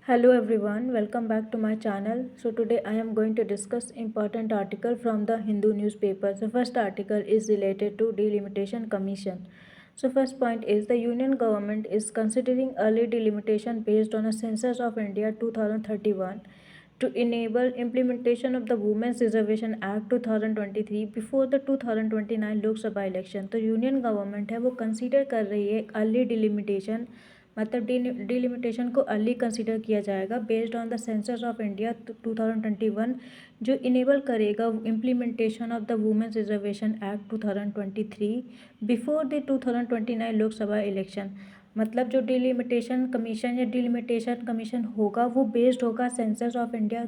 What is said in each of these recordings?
Hello everyone, welcome back to my channel. So today I am going to discuss important article from the Hindu newspaper. So first article is related to Delimitation Commission. So first point is the Union government is considering early delimitation based on a census of India 2031 to enable implementation of the Women's Reservation Act 2023 before the 2029 Lok Sabha election. तो union government है वो consider कर रही है early delimitation, मतलब delimitation को early consider किया जाएगा based on the census of India 2021 जो इनेबल करेगा implementation of the women's reservation act 2023 before the 2029 Lok Sabha election. मतलब जो डिलिमिटेशन कमीशन या डिलिमिटेशन कमीशन होगा वो बेस्ड होगा सेंसस ऑफ इंडिया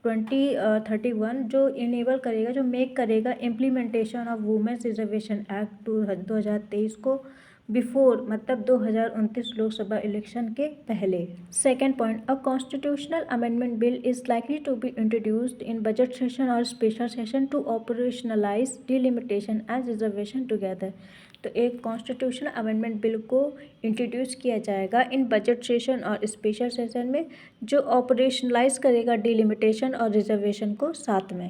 2031 जो इनेबल करेगा, जो मेक करेगा implementation of women's reservation act 2023 को बिफोर, मतलब 2029 लोकसभा इलेक्शन के पहले। Second point, a constitutional amendment bill is likely to be introduced in budget session और special session to operationalise delimitation and reservation together. तो एक कॉन्स्टिट्यूशनल अमेंडमेंट बिल को introduce किया जाएगा इन बजट सेशन और स्पेशल सेशन में, जो operationalise करेगा डिलिमिटेशन और रिजर्वेशन को साथ में।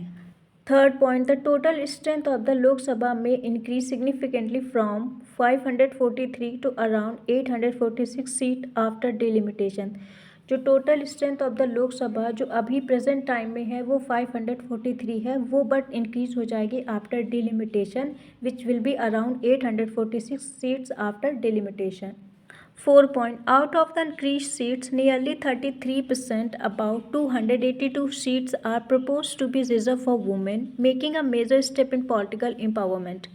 Third point, the total strength of the Lok Sabha में increase significantly from 543 to around 846 seat after delimitation. जो total strength of the Lok Sabha जो अभी प्रेजेंट टाइम में है वो 543 है, वो बट इंक्रीज हो जाएगी after delimitation which will be around 846 seats after delimitation. 4 point, out of the increased seats, nearly 33%, about 282 seats are proposed to be reserved for women, making a major step in political empowerment.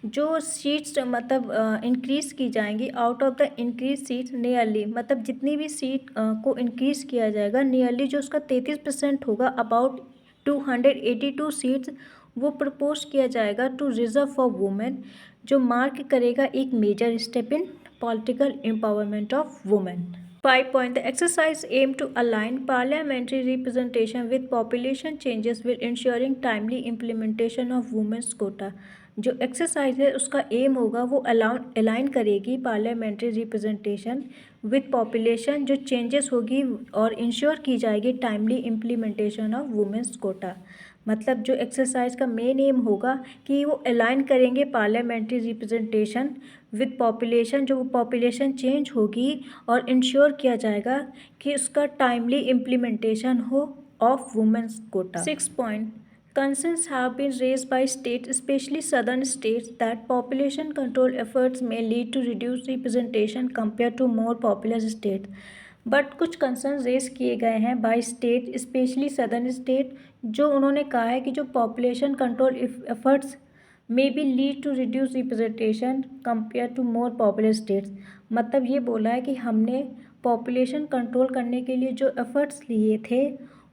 जो seats मतलब increase की जाएंगी, out of the increase seats nearly, मतलब जितनी भी seat को increase किया जाएगा नियरली जो उसका 33% होगा, अबाउट 282 सीट्स वो प्रपोज किया जाएगा टू रिजर्व फॉर वुमेन, जो मार्क करेगा एक major step in political empowerment of women. 5 point, the exercise aim to align parliamentary representation with population changes with ensuring timely implementation of women's quota. जो exercise है उसका aim होगा वो align करेगी parliamentary representation with population जो changes होगी और ensure की जाएगी timely implementation of women's quota. मतलब जो एक्सरसाइज का मेन एम होगा कि वो अलाइन करेंगे पार्लियामेंट्री रिप्रेजेंटेशन विद पॉपुलेशन, जो वो पॉपुलेशन चेंज होगी और इंश्योर किया जाएगा कि उसका टाइमली इम्प्लीमेंटेशन हो of women's quota. 6 point, concerns have been raised by states, especially southern states, that population control efforts may lead to reduced representation compared to more populous states. But कुछ concern raise किए गए हैं by state, especially southern state, जो उन्होंने कहा है कि जो population control efforts may be lead to reduce representation compare to more popular states. मतलब ये बोला है कि हमने पॉपुलेशन कंट्रोल करने के लिए जो एफर्ट्स लिए थे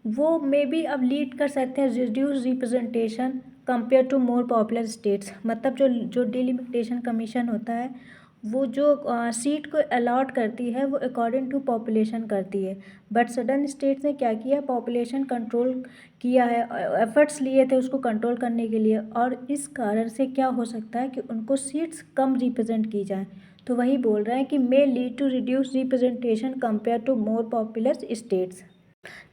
वो मे बी अब लीड कर सकते हैं reduce representation compare to more popular states. मतलब जो डिलिमिटेशन कमीशन होता है वो जो सीट को अलॉट करती है वो अकॉर्डिंग टू पॉपुलेशन करती है, बट सडन स्टेट्स ने क्या किया, पॉपुलेशन कंट्रोल किया है, एफर्ट्स लिए थे उसको कंट्रोल करने के लिए, और इस कारण से क्या हो सकता है कि उनको सीट्स कम रिप्रेजेंट की जाए। तो वही बोल रहे हैं कि may lead to reduce representation compare to more popular states.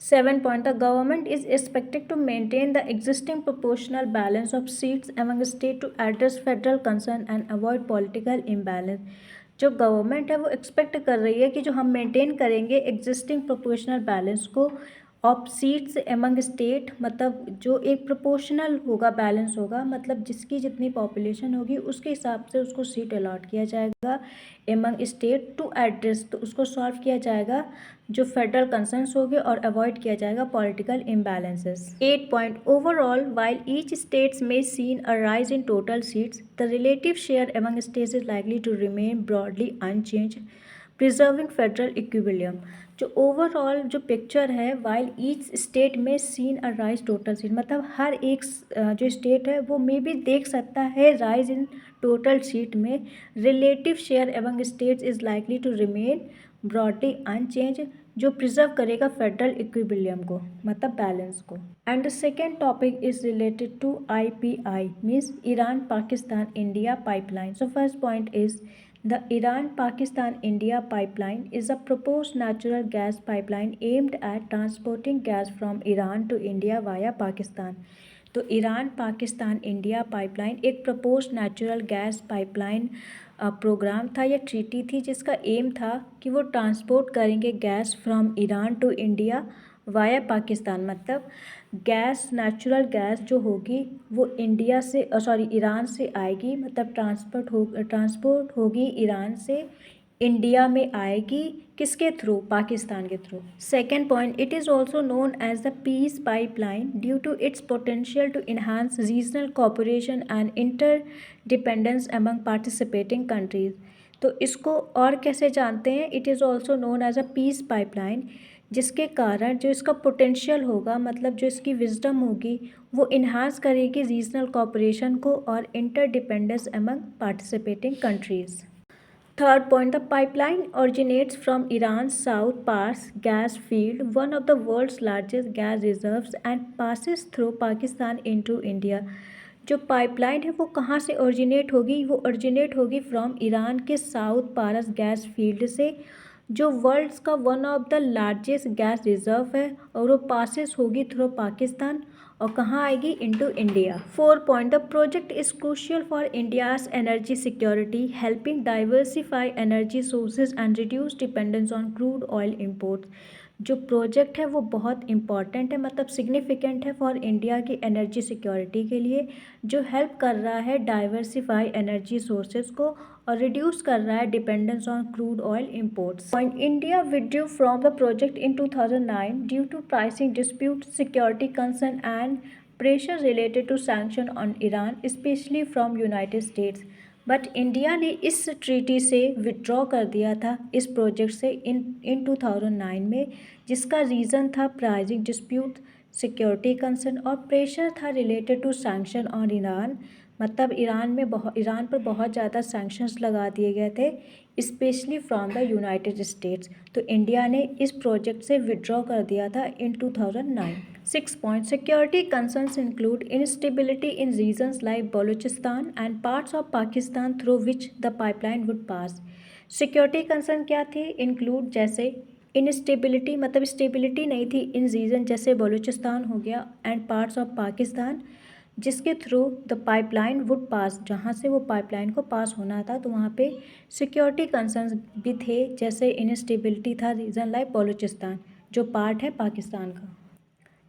7 point, the government is expected to maintain the existing proportional balance of seats among states to address federal concern and avoid political imbalance. जो government है वो expect कर रही है कि जो हम maintain करेंगे एग्जिस्टिंग प्रोपोर्शनल बैलेंस को ऑफ सीट्स एमंग स्टेट, मतलब जो एक प्रोपोर्शनल होगा, बैलेंस होगा, मतलब जिसकी जितनी पॉपुलेशन होगी उसके हिसाब से उसको सीट अलॉट किया जाएगा एमंग स्टेट टू एड्रेस, तो उसको सॉल्व किया जाएगा जो फेडरल कंसर्न्स होंगे और अवॉइड किया जाएगा political imbalances. 8 point, overall while each states में seen a rise in total seats, the relative share among states is likely to remain broadly unchange preserving federal equilibrium. जो overall जो picture है, while each state में seen a rise total seat, मतलब हर एक जो state है वो मे भी देख सकता है राइज इन टोटल सीट में, relative share among states is likely to remain broadly unchanged, जो प्रिजर्व करेगा फेडरल इक्विलिब्रियम को, मतलब बैलेंस को। And the second topic is related to IPI means Iran Pakistan India pipeline. So first point is The Iran-Pakistan-India pipeline is a proposed natural gas pipeline aimed at transporting gas from Iran to India via Pakistan. तो Iran Pakistan India pipeline एक proposed natural gas pipeline program था या treaty थी जिसका M था कि वो transport करेंगे gas from Iran to India via Pakistan. मतलब गैस नेचुरल गैस जो होगी वो इंडिया से ईरान से आएगी, मतलब ट्रांसपोर्ट होगी ईरान से इंडिया में आएगी, किसके थ्रू? पाकिस्तान के through. Second point, it is also known as the peace pipeline due to its potential to enhance regional cooperation and interdependence among participating countries. तो इसको और कैसे जानते हैं? It is also known as a peace pipeline, जिसके कारण जो इसका पोटेंशियल होगा, मतलब जो इसकी विजडम होगी, वो इन्हांस करेगी रीजनल कोऑपरेशन को और inter dependence among participating countries. Third point, the pipeline originates from Iran's South Pars gas field, one of the world's largest gas reserves, and passes through Pakistan into India. जो pipeline है वो कहाँ से originate होगी? वो originate होगी from Iran के south पारस gas field से, जो वर्ल्ड्स का one of the largest gas reserve है, और वो पासेस होगी थ्रू पाकिस्तान और कहाँ आएगी? Into India. Fourth point, the project is crucial for India's energy security, helping diversify energy sources and reduce dependence on crude oil imports. जो project है वो बहुत इंपॉर्टेंट है, मतलब सिग्निफिकेंट है फॉर इंडिया की एनर्जी सिक्योरिटी के लिए, जो हेल्प कर रहा है डाइवर्सिफाई एनर्जी सोर्सेज को और रिड्यूस कर रहा है dependence on crude oil imports. Point, India withdrew from the project in 2009 due to pricing dispute, security concern and pressure related to sanction on Iran, especially from United States. But India ने इस treaty से withdraw कर दिया था इस project से इन 2009 में, जिसका रीज़न था प्राइसिंग डिस्प्यूट, सिक्योरिटी कंसर्न और प्रेशर था related to sanction on Iran. मतलब ईरान पर बहुत ज़्यादा सैंक्शंस लगा दिए गए थे, especially from the United States. तो इंडिया ने इस प्रोजेक्ट से विड्रॉ कर दिया था in 2009। Six point, security concerns include instability in regions like Baluchistan and parts of Pakistan through which the pipeline would pass. Security concern क्या थे? इंक्लूड जैसे इनस्टेबिलिटी, मतलब स्टेबिलिटी नहीं थी इन रीजन, जैसे बलूचिस्तान हो गया, एंड पार्ट्स ऑफ पाकिस्तान, जिसके थ्रू द पाइपलाइन वुड पास, जहाँ से वो पाइपलाइन को पास होना था, तो वहाँ पे सिक्योरिटी कंसर्न्स भी थे, जैसे इनस्टेबिलिटी था रीजन लाइक बलूचिस्तान, जो पार्ट है पाकिस्तान का।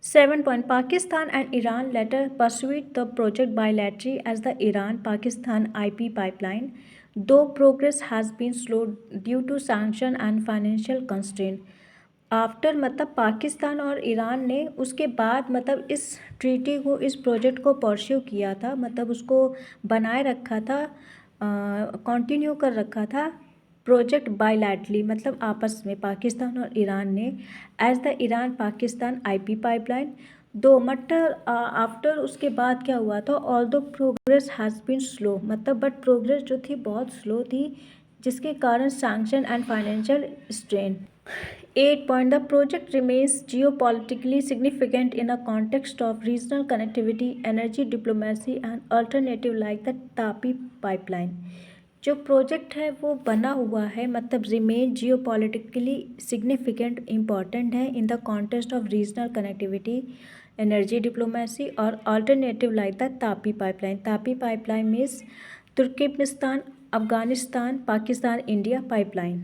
7 point, Pakistan and Iran later pursued the project bilaterally as the Iran-Pakistan IP pipeline, though progress has been slow due to sanction and financial constraint. After, मतलब पाकिस्तान और Iran ने उसके बाद मतलब इस ट्रीटी को, इस प्रोजेक्ट को परस्यू किया था, मतलब उसको बनाए रखा था, कंटिन्यू कर रखा था प्रोजेक्ट बायलैटरली, मतलब आपस में पाकिस्तान और ईरान ने, as the Iran Pakistan IP pipeline. दो मटर आफ्टर उसके बाद क्या हुआ था? ऑल दो प्रोग्रेस हैज़ बीन स्लो, मतलब बट प्रोग्रेस जो थी बहुत स्लो थी, जिसके कारण sanction and financial strain. 8 point, the project remains geopolitically significant in a context of regional connectivity, energy diplomacy and alternative like the Tapi pipeline. जो project है वो बना हुआ है, मतलब रिमेन जियोपॉलिटिकली सिग्निफिकेंट इम्पॉर्टेंट है in the context of regional connectivity, energy diplomacy और alternative like the TAPI pipeline. TAPI pipeline means Turkmenistan, Afghanistan, Pakistan, India pipeline.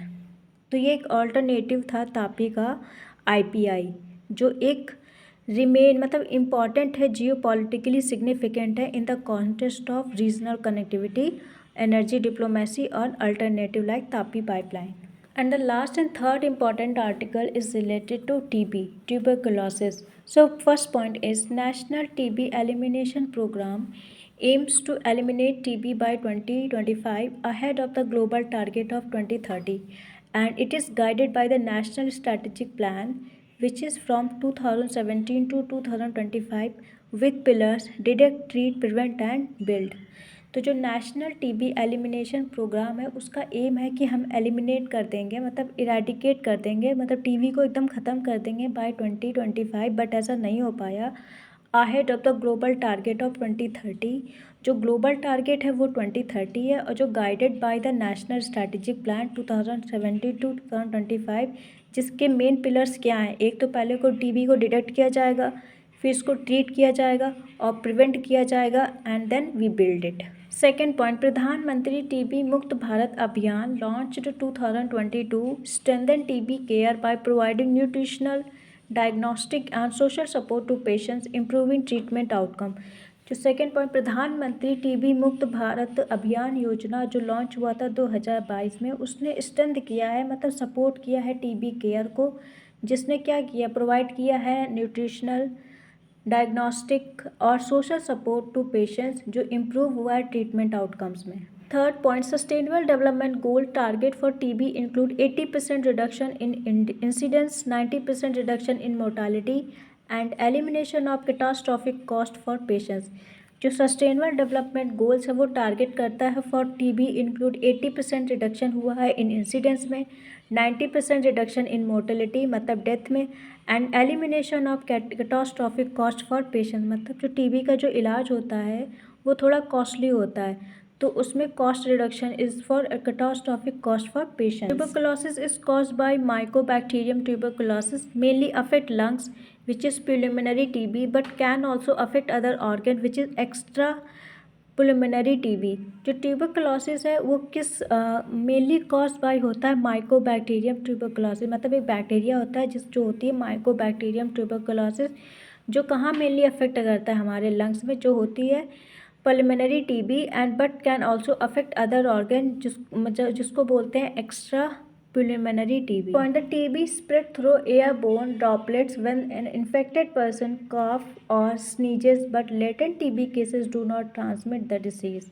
तो ये एक अल्टरनेटिव था तापी का आईपीआई, जो एक रिमेन, मतलब इम्पॉर्टेंट है, जियोपॉलिटिकली सिग्निफिकेंट है in the context of regional connectivity, energy diplomacy or alternative like Tapi pipeline. And the last and third important article is related to TB, tuberculosis. So first point is National TB Elimination Program aims to eliminate TB by 2025 ahead of the global target of 2030, and it is guided by the National Strategic Plan, which is from 2017 to 2025 with pillars detect, treat, prevent and build. तो जो national TB elimination programme है उसका M है कि हम eliminate कर देंगे, मतलब इरेडिकेट कर देंगे, मतलब टीबी को एकदम ख़त्म कर देंगे बाय 2025, बट ऐसा नहीं हो पाया ahead of the global target of 2030। जो ग्लोबल टारगेट है वो 2030 है और जो guided by the national strategic plan 2017 to 2025, जिसके मेन पिलर्स क्या हैं। एक तो पहले को टीबी को डिटेक्ट किया जाएगा, फिर इसको ट्रीट किया जाएगा और प्रिवेंट किया जाएगा and then we build it. Second point, प्रधानमंत्री टीबी मुक्त भारत अभियान launched 2022 strengthen TB care by providing nutritional diagnostic and social support to patients improving treatment outcome. जो सेकेंड पॉइंट, प्रधानमंत्री टीबी मुक्त भारत अभियान योजना जो लॉन्च हुआ था 2022 में, उसने स्ट्रेंथ किया है, मतलब सपोर्ट किया है टीबी केयर को, जिसने क्या किया, प्रोवाइड किया है न्यूट्रिशनल डायग्नोस्टिक और सोशल सपोर्ट टू पेशेंट्स, जो इम्प्रूव हुआ है ट्रीटमेंट आउटकम्स में। Third point, sustainable development goal target for TB include 80% reduction in incidence, 90% reduction in mortality and elimination of catastrophic cost for patients. जो sustainable development goals है वो target करता है for TB include 80% reduction हुआ है इन incidence में, 90% reduction in mortality मतलब death में, and elimination of catastrophic cost for patient, मतलब जो टीबी का जो इलाज होता है वो थोड़ा कॉस्टली होता है, तो उसमें cost reduction is for catastrophic cost for patient. Tuberculosis is caused by Mycobacterium tuberculosis, mainly affect lungs which is pulmonary TB but can also affect other organ which is extra pulmonary TB। जो tuberculosis है वो किस mainly cause by होता है Mycobacterium tuberculosis, मतलब एक bacteria होता है जो होती है माइकोबैक्टीरियम ट्यूबरकुलोसिस, जो कहाँ मेनली अफेक्ट करता है हमारे लंग्स में, जो होती है pulmonary TB and but can also affect other organ, जिसको बोलते हैं extra pulmonary TB। Point, the TB spread through airborne droplets when an infected person cough or sneezes, but latent TB cases do not transmit the disease।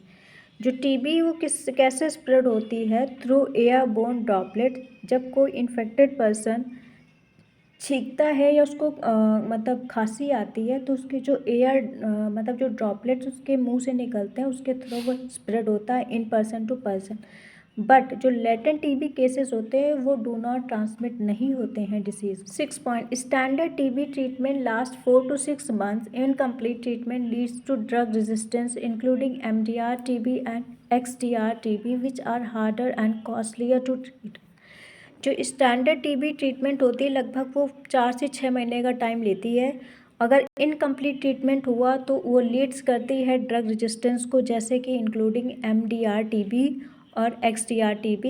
जो TB वो कैसे spread होती है, through airborne droplet, जब कोई infected person छींकता है या उसको मतलब खांसी आती है तो उसके जो एयर मतलब जो ड्रॉपलेट्स उसके मुंह से निकलते हैं उसके थ्रू वो स्प्रेड होता है in person to person. But जो लेटेंट टीबी केसेस होते हैं वो डू नॉट ट्रांसमिट नहीं होते हैं disease. 6 point, standard TB treatment last 4 to 6 months, incomplete treatment leads to drug resistance including MDR TB and XDR TB which are harder and costlier to treat. जो standard TB treatment होती है लगभग वो 4 से 6 महीने का टाइम लेती है। अगर इनकम्प्लीट ट्रीटमेंट हुआ तो वो लीड्स करती है ड्रग रेजिस्टेंस को, जैसे कि इंक्लूडिंग MDR TB और XDR TB,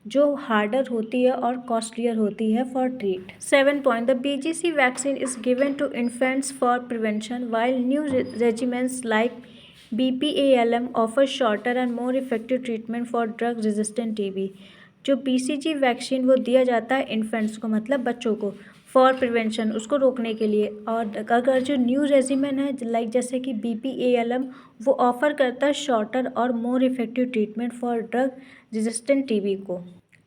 जो हार्डर होती है और कॉस्टलियर होती है for treat. 7 point, the BGC vaccine is given to infants for prevention while new regiments like BPALM offer shorter and more effective treatment for drug resistant TB। जो BCG vaccine वो दिया जाता है इन्फेंट्स को, मतलब बच्चों को, फॉर प्रिवेंशन, उसको रोकने के लिए। और अगर जो न्यू रेजिमेन है लाइक जैसे कि BPALM, वो ऑफ़र करता है शॉर्टर और मोर effective treatment for drug resistant TB को।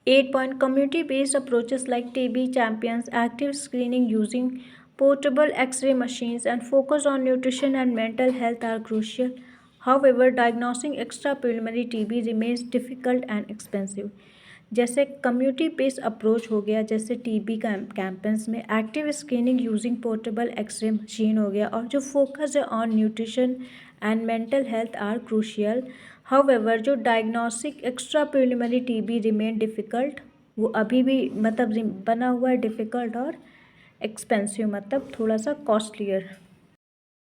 8 point, community based approaches like TB champions active screening using portable X-ray machines and focus on nutrition and mental health are crucial. However, diagnosing extrapulmonary TB remains difficult and expensive। जैसे community based approach हो गया, जैसे TB campaigns में active screening using portable X-ray machine हो गया, और जो focus है on nutrition and mental health are crucial. However, जो diagnostic extra preliminary TB remain difficult, वो अभी भी मतलब बना हुआ है डिफ़िकल्ट और एक्सपेंसिव, मतलब थोड़ा सा कॉस्टलियर।